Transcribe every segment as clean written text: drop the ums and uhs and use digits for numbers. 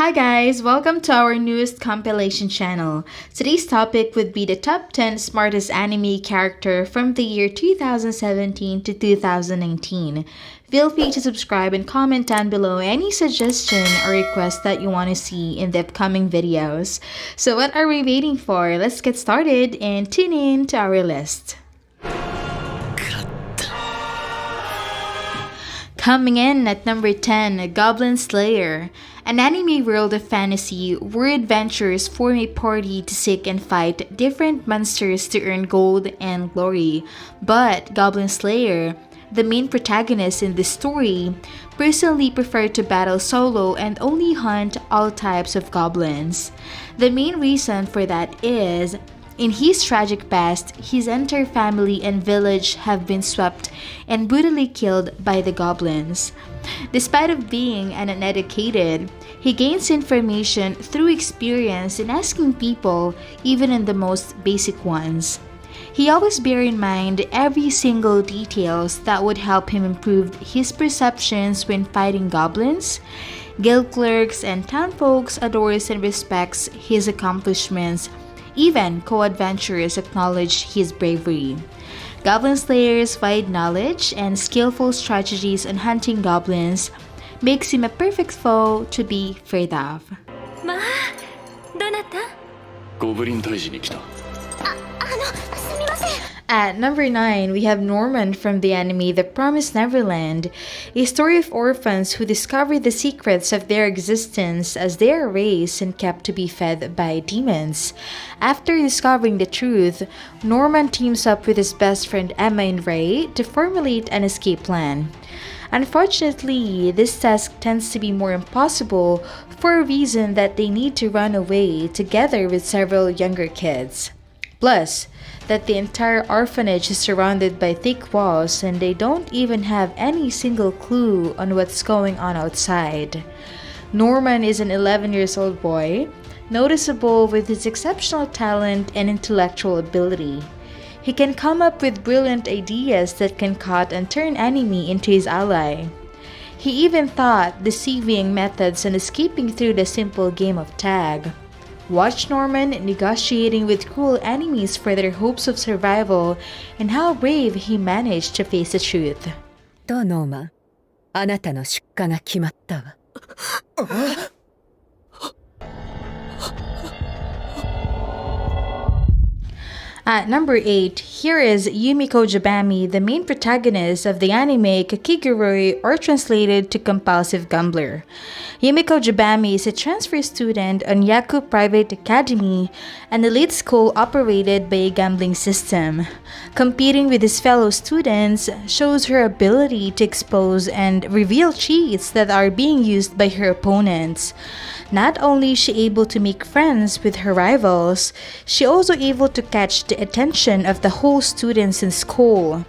Hi guys, welcome to our newest compilation channel. Today's topic would be the top 10 smartest anime character from the year 2017 to 2019. Feel free to subscribe and comment down below any suggestion or request that you want to see in the upcoming videos. So what are we waiting for? Let's get started and tune in to our list. Coming in at number 10, Goblin Slayer. An anime world of fantasy where adventurers form a party to seek and fight different monsters to earn gold and glory. But Goblin Slayer, the main protagonist in this story, personally prefer to battle solo and only hunt all types of goblins. The main reason for that is, in his tragic past, his entire family and village have been swept and brutally killed by the goblins. Despite of being uneducated, he gains information through experience in asking people, even in the most basic ones. He always bear in mind every single details that would help him improve his perceptions when fighting goblins. Guild clerks and townfolks adores and respects his accomplishments. Even co-adventurers acknowledge his bravery. Goblin Slayer's wide knowledge and skillful strategies on hunting goblins makes him a perfect foe to be afraid of. まあ、どなた？ゴブリン退治に来た。すみません。 At number 9, we have Norman from the anime The Promised Neverland, a story of orphans who discover the secrets of their existence as they are raised and kept to be fed by demons. After discovering the truth, Norman teams up with his best friend Emma and Ray to formulate an escape plan. Unfortunately, this task tends to be more impossible for a reason that they need to run away together with several younger kids. Plus, that the entire orphanage is surrounded by thick walls and they don't even have any single clue on what's going on outside. Norman is an 11-year-old boy, noticeable with his exceptional talent and intellectual ability. He can come up with brilliant ideas that can cut and turn enemy into his ally. He even thought deceiving methods and escaping through the simple game of tag. Watch Norman negotiating with cruel enemies for their hopes of survival and how brave he managed to face the truth. どうノーマン、あなたの出荷が決まったわ。At number 8, here is Yumiko Jabami, the main protagonist of the anime Kakigurui, or translated to Compulsive Gambler. Yumiko Jabami is a transfer student on Yaku Private Academy, an elite school operated by a gambling system. Competing with his fellow students shows her ability to expose and reveal cheats that are being used by her opponents. Not only is she able to make friends with her rivals, she also able to catch the attention of the whole students in school.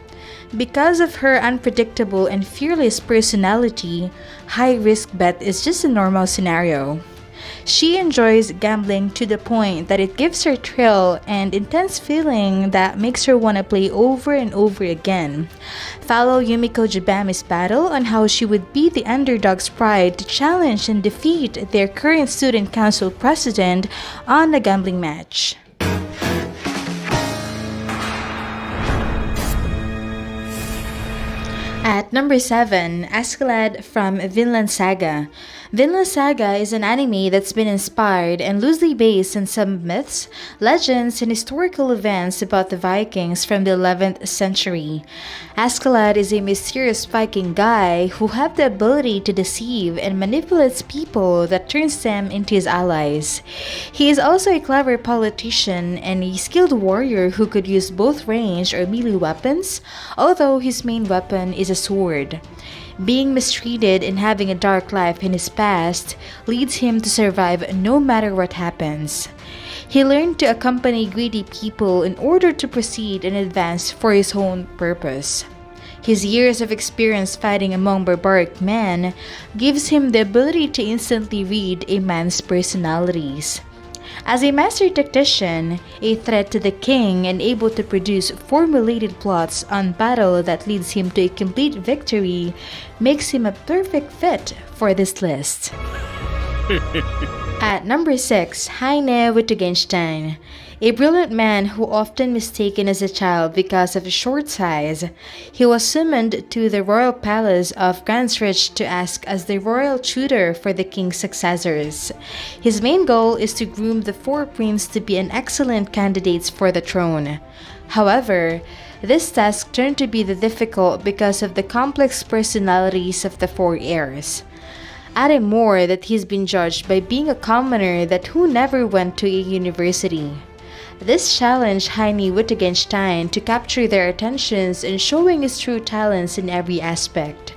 Because of her unpredictable and fearless personality, high-risk bet is just a normal scenario. She enjoys gambling to the point that it gives her thrill and intense feeling that makes her want to play over and over again. Follow Yumiko Jabami's battle on how she would be the underdog's pride to challenge and defeat their current student council president on a gambling match. At number 7, Askeladd from Vinland Saga. Vinland Saga is an anime that's been inspired and loosely based on some myths, legends, and historical events about the Vikings from the 11th century. Askeladd is a mysterious Viking guy who have the ability to deceive and manipulates people that turns them into his allies. He is also a clever politician and a skilled warrior who could use both ranged or melee weapons, although his main weapon is a sword. Being mistreated and having a dark life in his past leads him to survive no matter what happens. He learned to accompany greedy people in order to proceed and advance for his own purpose. His years of experience fighting among barbaric men gives him the ability to instantly read a man's personalities. As a master tactician, a threat to the king and able to produce formulated plots on battle that leads him to a complete victory makes him a perfect fit for this list. At number 6, Heine Wittgenstein. A brilliant man who often mistaken as a child because of his short size, he was summoned to the royal palace of Gansrich to ask as the royal tutor for the king's successors. His main goal is to groom the four princes to be an excellent candidates for the throne. However, this task turned to be difficult because of the complex personalities of the four heirs. Adding more that he's been judged by being a commoner that who never went to a university. This challenged Heine Wittgenstein to capture their attentions and showing his true talents in every aspect.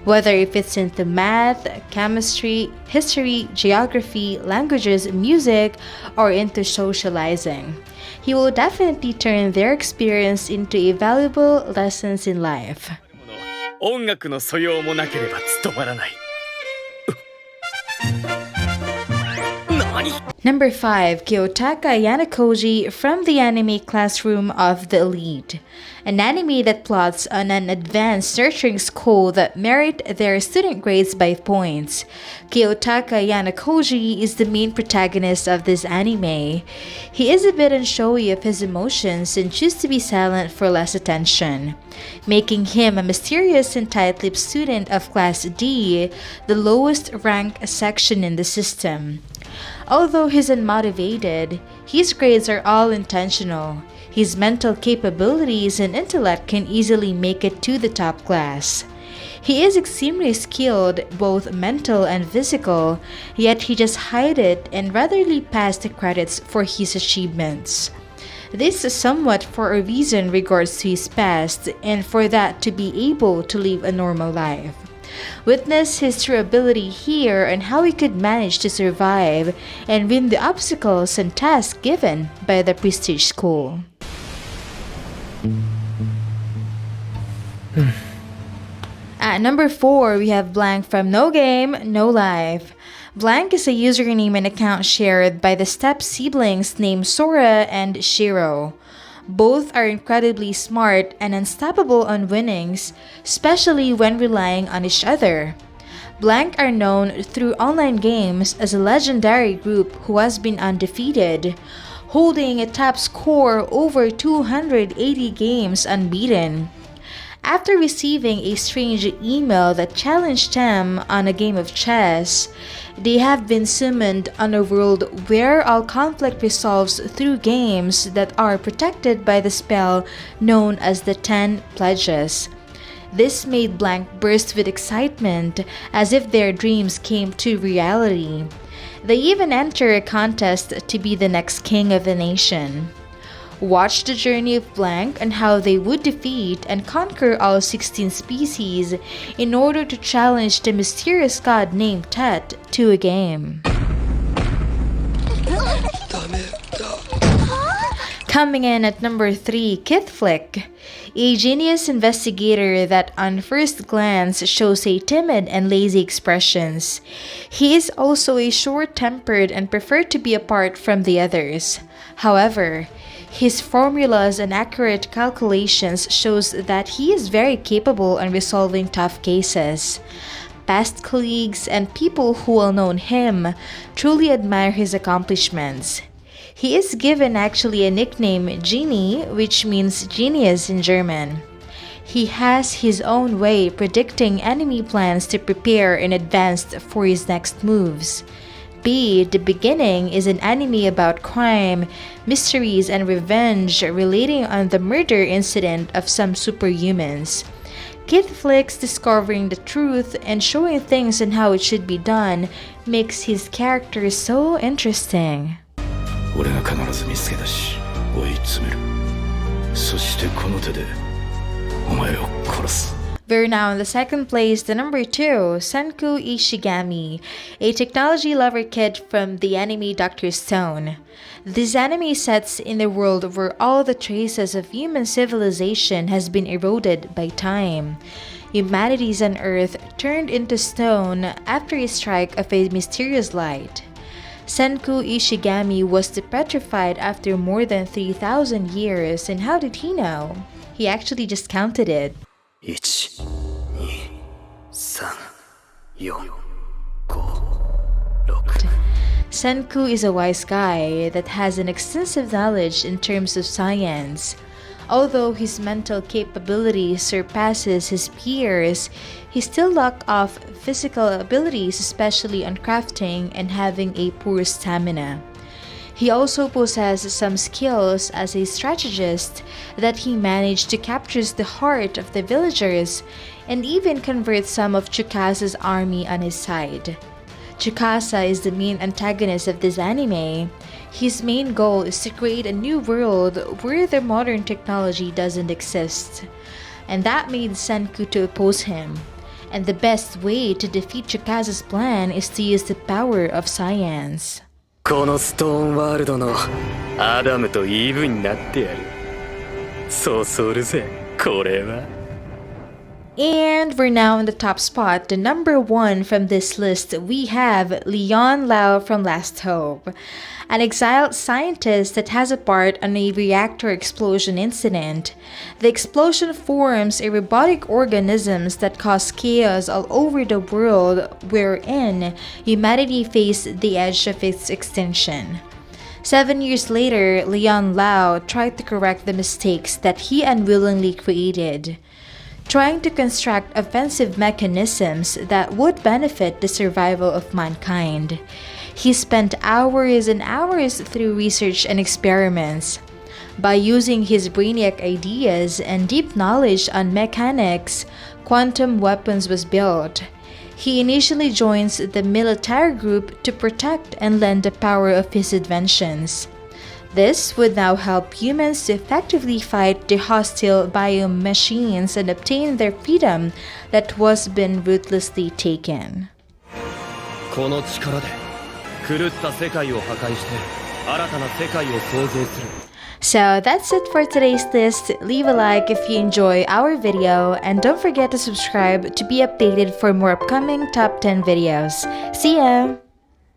Whether if it's into math, chemistry, history, geography, languages, music, or into socializing. He will definitely turn their experience into a valuable lessons in life. 音楽の素養もなければ務まらない。Number 5, Kiyotaka Yanakoji from the anime Classroom of the Elite. An anime that plots on an advanced nurturing school that merit their student grades by points. Kiyotaka Yanakoji is the main protagonist of this anime. He is a bit unshowy of his emotions and chooses to be silent for less attention, making him a mysterious and tight-lipped student of Class D, the lowest ranked section in the system. Although he's unmotivated, his grades are all intentional. His mental capabilities and intellect can easily make it to the top class. He is extremely skilled, both mental and physical, yet he just hides it and ratherly pass the credits for his achievements. This is somewhat for a reason regards to his past and for that to be able to live a normal life. Witness his true ability here and how he could manage to survive and win the obstacles and tasks given by the prestige school. At number 4, we have Blank from No Game, No Life. Blank is a username and account shared by the step siblings named Sora and Shiro. Both are incredibly smart and unstoppable on winnings, especially when relying on each other. Blank are known through online games as a legendary group who has been undefeated, holding a top score over 280 games unbeaten. After receiving a strange email that challenged them on a game of chess, they have been summoned on a world where all conflict resolves through games that are protected by the spell known as the 10 Pledges. This made Blank burst with excitement as if their dreams came to reality. They even enter a contest to be the next king of the nation. Watch the journey of Blank and how they would defeat and conquer all 16 species in order to challenge the mysterious god named Tet to a game. Coming in at number 3, Kithflick, a genius investigator that on first glance shows a timid and lazy expressions. He is also a short-tempered and preferred to be apart from the others. However, his formulas and accurate calculations shows that he is very capable in resolving tough cases. Past colleagues and people who will know him truly admire his accomplishments. He is given actually a nickname Genie, which means genius in German. He has his own way predicting enemy plans to prepare in advance for his next moves. B, The Beginning is an anime about crime, mysteries, and revenge relating on the murder incident of some superhumans. Kithflick's discovering the truth and showing things and how it should be done makes his character so interesting. 俺が必ず見つけ出し追い詰める。そしてこの手でお前を殺す。 We're now in the second place, the number 2, Senku Ishigami, a technology lover kid from the anime Dr. Stone. This anime sets in a world where all the traces of human civilization has been eroded by time. Humanity's on Earth turned into stone after a strike of a mysterious light. Senku Ishigami was petrified after more than 3,000 years, and how did he know? He actually just counted it. 1、2、3、4、5、6。Senku is a wise guy that has an extensive knowledge in terms of science. Although his mental capability surpasses his peers, he still lacks of physical abilities, especially on crafting and having a poor stamina. He also possesses some skills as a strategist that he managed to capture the heart of the villagers and even convert some of Tsukasa's army on his side. Tsukasa is the main antagonist of this anime. His main goal is to create a new world where the modern technology doesn't exist. And that made Senku to oppose him. And the best way to defeat Tsukasa's plan is to use the power of science. このストーンワールドのアダムとイブになってやる。そうするぜ、これは。And we're now in the top spot, the number 1 from this list. We have Leon Lau from Last Hope, an exiled scientist that has a part on a reactor explosion incident. The explosion forms a robotic organisms that cause chaos all over the world, wherein humanity faced the edge of its extinction. 7 years later, Leon Lau tried to correct the mistakes that he unwillingly created, trying to construct offensive mechanisms that would benefit the survival of mankind. He spent hours and hours through research and experiments. By using his brainiac ideas and deep knowledge on mechanics, quantum weapons was built. He initially joins the military group to protect and lend the power of his inventions. This would now help humans to effectively fight the hostile biomachines and obtain their freedom that was been ruthlessly taken. この力で狂った世界を破壊して新たな世界を創造する。 So that's it for today's list. Leave a like if you enjoy our video and don't forget to subscribe to be updated for more upcoming top 10 videos. See ya!